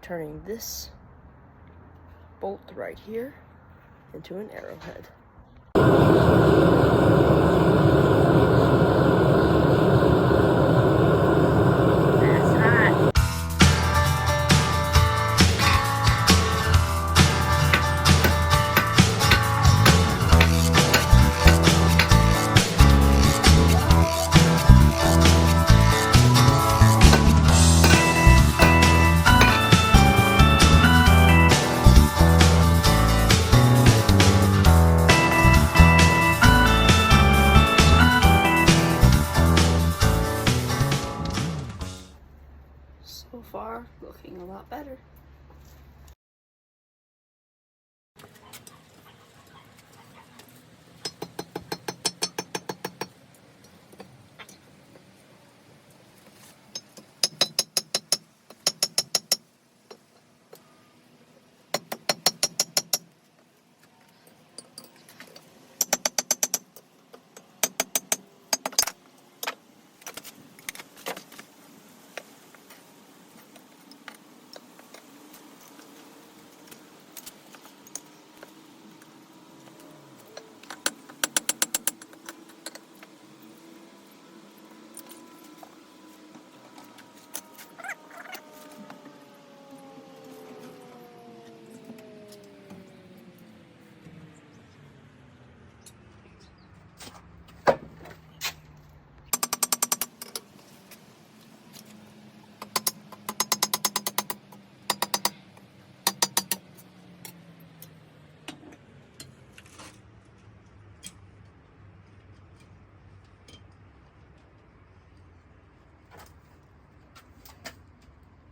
Turning this bolt right here into an arrowhead. That's hot. So far, looking a lot better.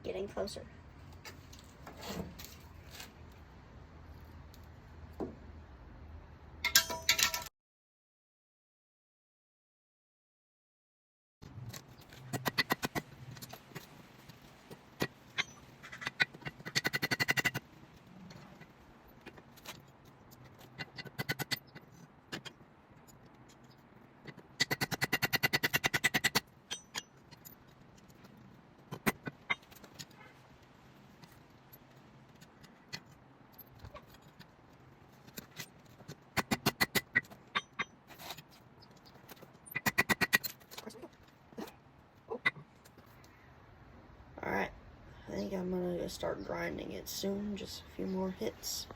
Getting closer. Alright, I think I'm gonna start grinding it soon, just a few more hits.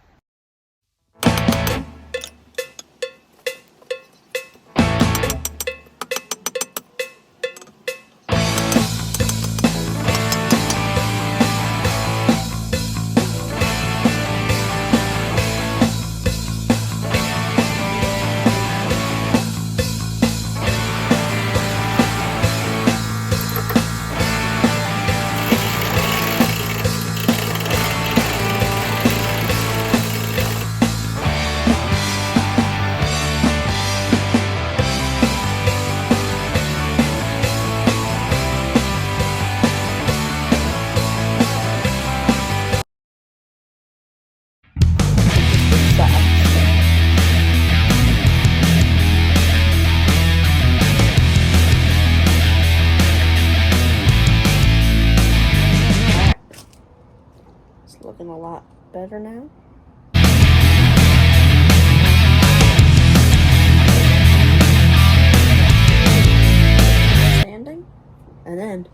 It's looking a lot better now. Sanding, and then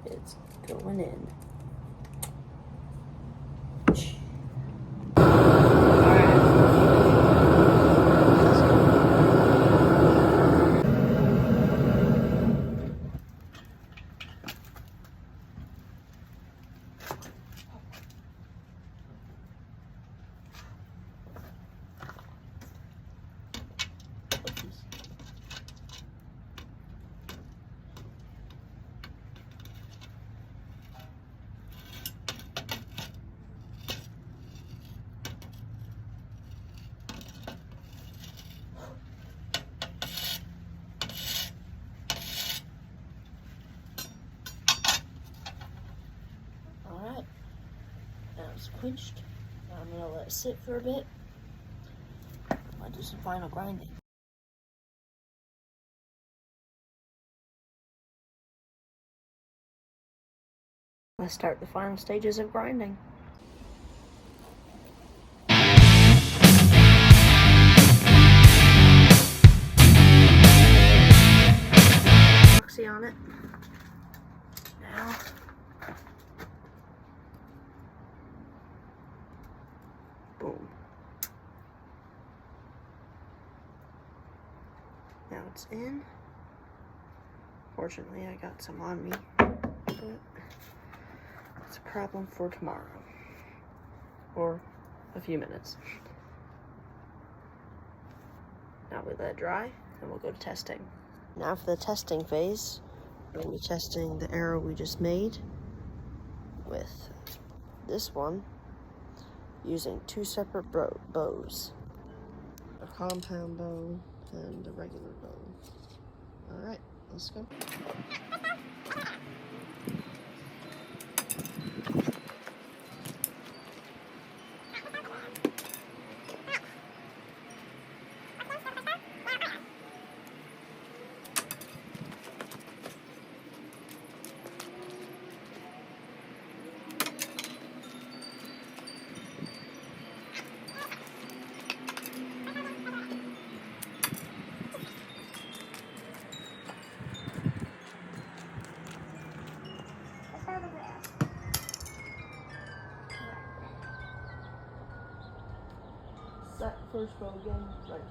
it's going in. quenched. Now I'm gonna let it sit for a bit. I'll do some final grinding. Let's start the final stages of grinding. Epoxy on it. Now boom. Now it's in. Fortunately, I got some on me. It's a problem for tomorrow. Or a few minutes. Now we let it dry, and we'll go to testing. Now for the testing phase, we'll be testing the arrow we just made with this one using two separate bows. A compound bow and a regular bow. Alright, let's go. That first bow again, like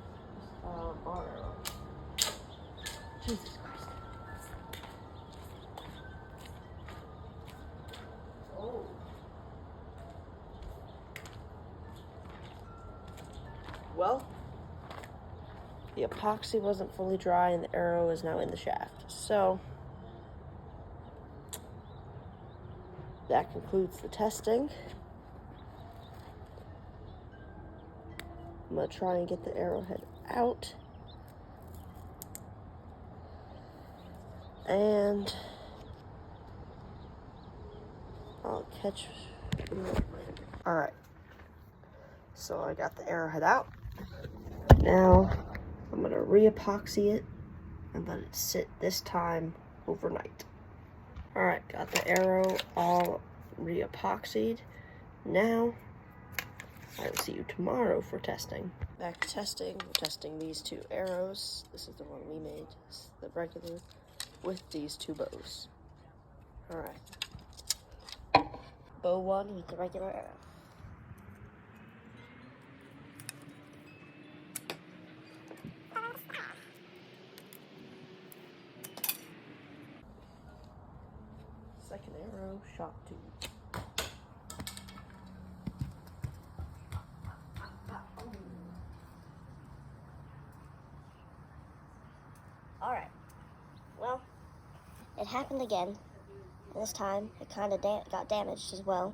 bar arrow. Jesus Christ. Oh. Well, the epoxy wasn't fully dry and the arrow is now in the shaft. So that concludes the testing. I'm gonna try and get the arrowhead out. And I'll catch. Alright. So I got the arrowhead out. Now I'm gonna re-epoxy it and let it sit this time overnight. Alright, got the arrow all re-epoxied. Now I will see you tomorrow for testing. Back to testing. We're testing these two arrows. This is the one we made. This is the regular with these two bows. Alright. Bow one with the regular arrow. Second arrow, shot two. Alright, well, it happened again, and this time it kind of got damaged as well.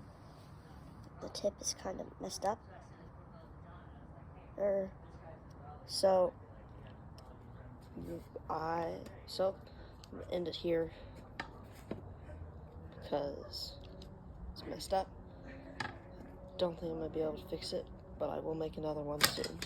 The tip is kind of messed up. So I'm gonna end it here because it's messed up. Don't think I'm gonna be able to fix it, but I will make another one soon.